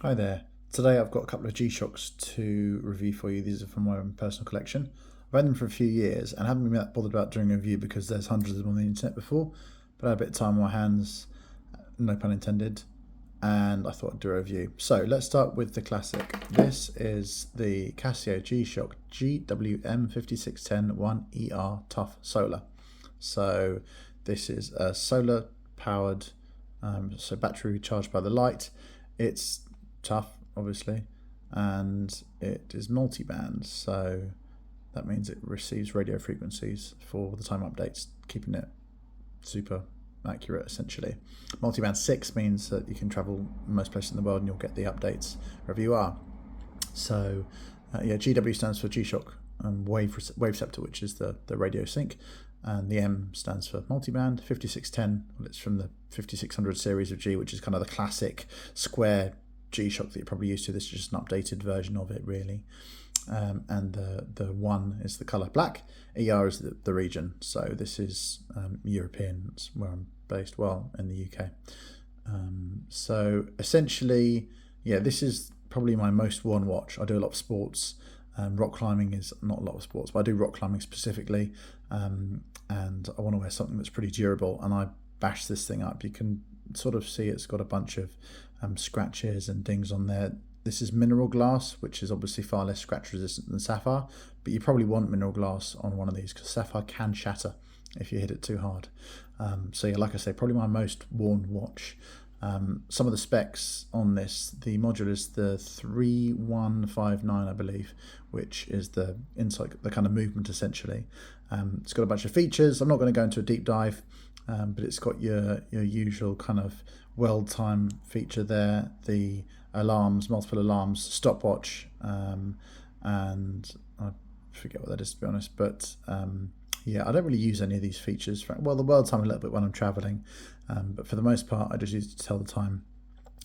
Hi there. Today I've got a couple of G-Shocks to review for you. These are from my own personal collection. I've had them for a few years and haven't been that bothered about doing a review because there's hundreds of them on the internet before, but I had a bit of time on my hands, no pun intended, and I thought I'd do a review. So let's start with the classic. This is the Casio G-Shock GWM5610 1ER Tough Solar. So this is a solar powered, so battery charged by the light. It's tough, obviously, and it is multi-band, so that means it receives radio frequencies for the time updates, keeping it super accurate essentially. Multi-band 6 means that you can travel most places in the world and you'll get the updates wherever you are. So yeah, GW stands for G-Shock wave receptor, which is the radio sync, and the M stands for multiband. 5610, well, it's from the 5600 series of G, which is kind of the classic square G-Shock that you're probably used to. This is just an updated version of it, really. And the 1 is the colour black. ER is the region. So this is European. That's where I'm based, well, in the UK. So essentially, yeah, this is probably my most worn watch. I do a lot of sports. Rock climbing is not a lot of sports, but I do rock climbing specifically, and I want to wear something that's pretty durable, and I bash this thing up. You can sort of see it's got a bunch of scratches and dings on there. This is mineral glass, which is obviously far less scratch resistant than sapphire, but you probably want mineral glass on one of these because sapphire can shatter if you hit it too hard. So yeah, like I say, probably my most worn watch. Some of the specs on this, the module is the 3159, I believe, which is the inside, the kind of movement essentially. It's got a bunch of features. I'm not going to go into a deep dive, but it's got your usual kind of world time feature there, the alarms, multiple alarms, stopwatch, and I forget what that is, to be honest, but yeah, I don't really use any of these features. Well, the world time a little bit when I'm traveling, but for the most part, I just use it to tell the time.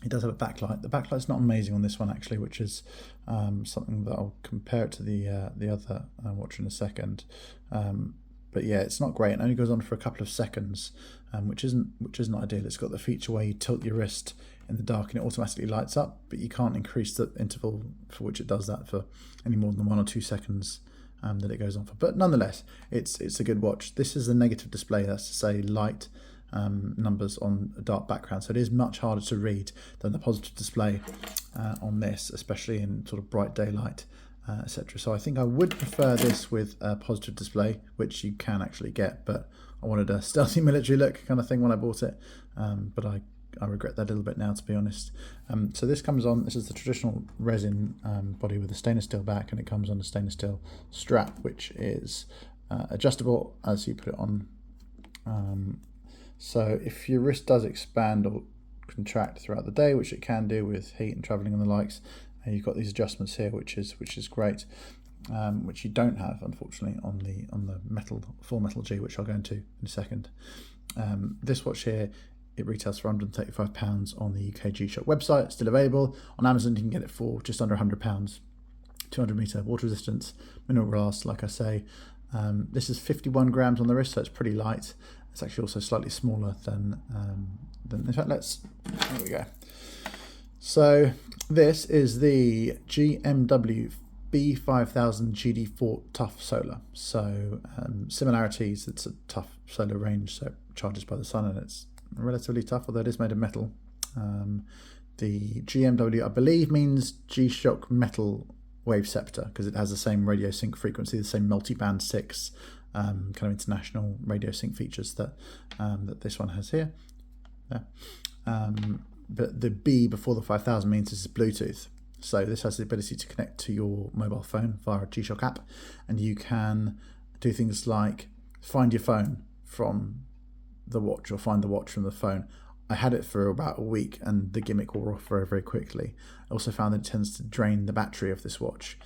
It does have a backlight. The backlight's not amazing on this one, actually, which is something that I'll compare it to the other watch in a second. But yeah, it's not great. It only goes on for a couple of seconds, which isn't ideal. It's got the feature where you tilt your wrist in the dark and it automatically lights up, but you can't increase the interval for which it does that for any more than 1 or 2 seconds. That it goes on for, but nonetheless, it's a good watch. This is the negative display, that's to say light numbers on a dark background, so it is much harder to read than the positive display on this, especially in sort of bright daylight, etc. So I think I would prefer this with a positive display, which you can actually get, but I wanted a stealthy military look kind of thing when I bought it, but I regret that a little bit now, to be honest. So this comes on, this is the traditional resin body with a stainless steel back, and it comes on a stainless steel strap, which is adjustable as you put it on. So if your wrist does expand or contract throughout the day, which it can do with heat and traveling and the likes, you've got these adjustments here, which is great. Which you don't have, unfortunately, on the full metal G, which I'll go into in a second. This watch here, it retails for £135 on the UK G-Shock website. It's still available. On Amazon, you can get it for just under £100. 200 metre water resistance, mineral glass, like I say. This is 51 grams on the wrist, so it's pretty light. It's actually also slightly smaller than in fact, there we go. So this is the GMW B5000 GD4 Tough Solar. So similarities, it's a tough solar range, so it charges by the sun and it's relatively tough, although it is made of metal. The GMW, I believe, means G-Shock Metal Wave Scepter because it has the same radio sync frequency, the same multi-band 6 kind of international radio sync features that this one has here. Yeah. But the B before the 5000 means this is Bluetooth. So this has the ability to connect to your mobile phone via a G-Shock app, and you can do things like find your phone from the watch or find the watch from the phone. I had it for about a week and the gimmick wore off very, very quickly. I also found that it tends to drain the battery of this watch.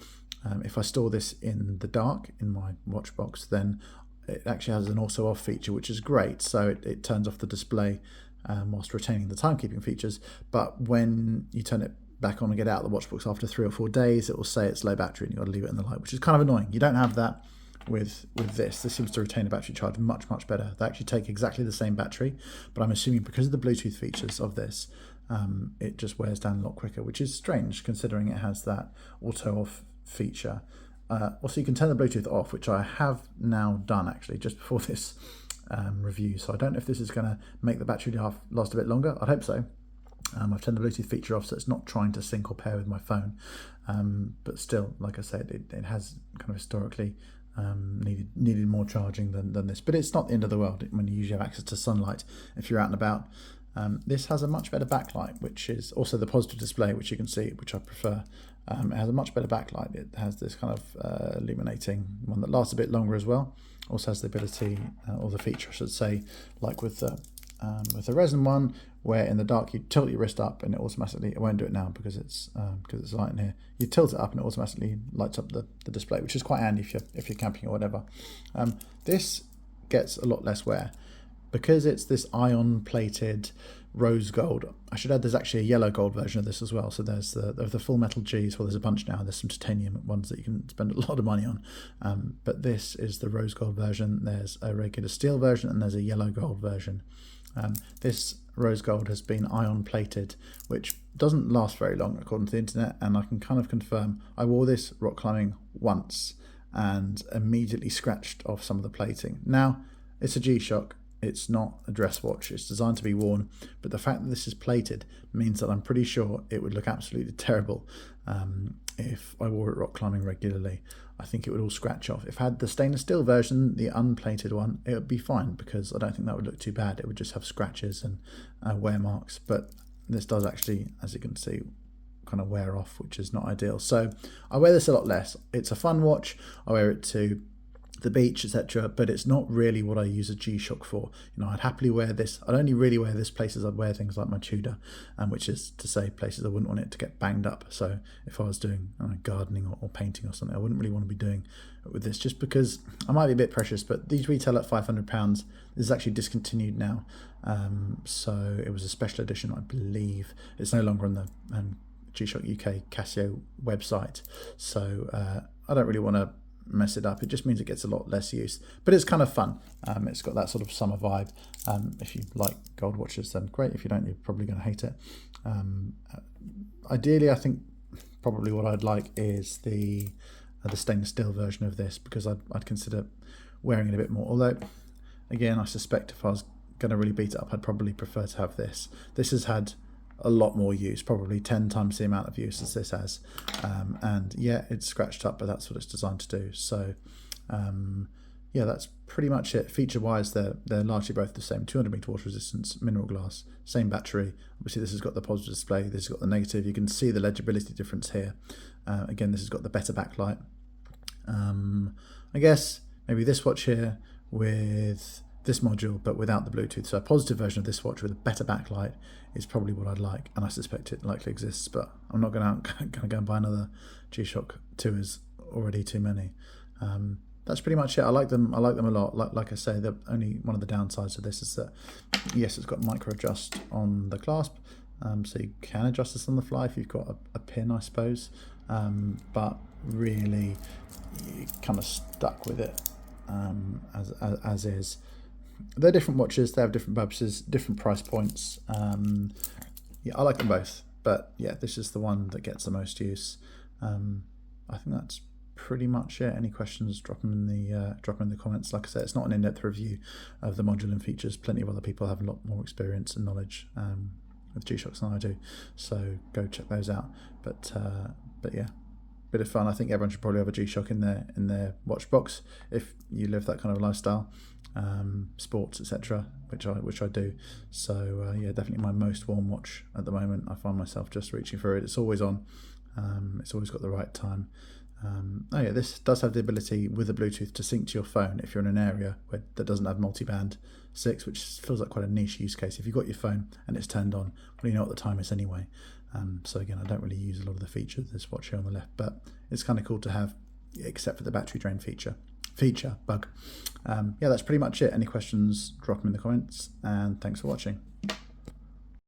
If I store this in the dark in my watch box, then it actually has an also off feature, which is great. So it turns off the display whilst retaining the timekeeping features. But when you turn it back on and get out of the watch box after 3 or 4 days, it will say it's low battery and you've got to leave it in the light, which is kind of annoying. You don't have that with this. This seems to retain the battery charge much better. They actually take exactly the same battery, but I'm assuming because of the Bluetooth features of this, it just wears down a lot quicker, which is strange considering it has that auto off feature. Also, you can turn the Bluetooth off, which I have now done actually just before this review. So I don't know if this is going to make the battery life last a bit longer. I'd hope so. I've turned the Bluetooth feature off, so it's not trying to sync or pair with my phone. But still, like I said, it has kind of historically needed more charging than this. But it's not the end of the world when you usually have access to sunlight if you're out and about. This has a much better backlight, which is also the positive display, which you can see, which I prefer. It has a much better backlight. It has this kind of illuminating one that lasts a bit longer as well. Also has the ability, or the feature I should say, like with the resin one, where in the dark you tilt your wrist up and it automatically, it won't do it now because it's light in here, you tilt it up and it automatically lights up the display, which is quite handy if you're camping or whatever. This gets a lot less wear because it's this ion plated rose gold. I should add there's actually a yellow gold version of this as well. So there's the full metal G's. Well, there's a bunch now. There's some titanium ones that you can spend a lot of money on, but this is the rose gold version. There's a regular steel version and there's a yellow gold version. This rose gold has been ion plated, which doesn't last very long according to the internet, and I can kind of confirm I wore this rock climbing once and immediately scratched off some of the plating. Now, it's a G-Shock, it's not a dress watch, it's designed to be worn, but the fact that this is plated means that I'm pretty sure it would look absolutely terrible if I wore it rock climbing regularly. I think it would all scratch off. If I had the stainless steel version, the unplated one, it would be fine because I don't think that would look too bad. It would just have scratches and wear marks, but this does actually, as you can see, kind of wear off, which is not ideal. So I wear this a lot less. It's a fun watch. I wear it to the beach, etc., but it's not really what I use a G-Shock for. You know, I'd happily wear this. I'd only really wear this places I'd wear things like my Tudor, which is to say places I wouldn't want it to get banged up. So if I was doing gardening or painting or something, I wouldn't really want to be doing it with this, just because I might be a bit precious, but these retail at £500. This is actually discontinued now. So it was a special edition, I believe. It's no longer on the G-Shock UK Casio website. So I don't really want to mess it up. It just means it gets a lot less use, but it's kind of fun. It's got that sort of summer vibe. If you like gold watches, then great. If you don't, you're probably going to hate it. Ideally, I think probably what I'd like is the stainless steel version of this, because I'd consider wearing it a bit more. Although, again, I suspect if I was going to really beat it up, I'd probably prefer to have this. This has had a lot more use, probably 10 times the amount of use as this has, and yeah, it's scratched up, but that's what it's designed to do. So yeah, that's pretty much it. Feature wise, they're largely both the same. 200 meter water resistance, mineral glass, same battery. Obviously this has got the positive display, this has got the negative. You can see the legibility difference here. Again, this has got the better backlight. I guess maybe this watch here with this module but without the Bluetooth, so a positive version of this watch with a better backlight is probably what I'd like, and I suspect it likely exists, but I'm not going to go and buy another G-Shock 2, is already too many. That's pretty much it. I like them a lot. Like I say, the only one of the downsides of this is that yes, it's got micro adjust on the clasp, so you can adjust this on the fly if you've got a pin, I suppose, but really you're kind of stuck with it as is. They're different watches, they have different purposes, different price points. Yeah, I like them both, but yeah, this is the one that gets the most use. I think that's pretty much it. Any questions, drop them in the comments. Like I said, it's not an in-depth review of the module and features. Plenty of other people have a lot more experience and knowledge with G-Shocks than I do, so go check those out. But yeah, bit of fun. I think everyone should probably have a G-Shock in their watch box if you live that kind of lifestyle, sports, etc., which I do. So yeah, definitely my most worn watch at the moment. I find myself just reaching for it. It's always on. It's always got the right time. Oh yeah, this does have the ability with the Bluetooth to sync to your phone if you're in an area that doesn't have multiband 6, which feels like quite a niche use case. If you've got your phone and it's turned on, well, you know what the time is anyway. So again, I don't really use a lot of the features of this watch here on the left, but it's kind of cool to have, except for the battery drain feature bug. Yeah, that's pretty much it. Any questions, drop them in the comments, and thanks for watching.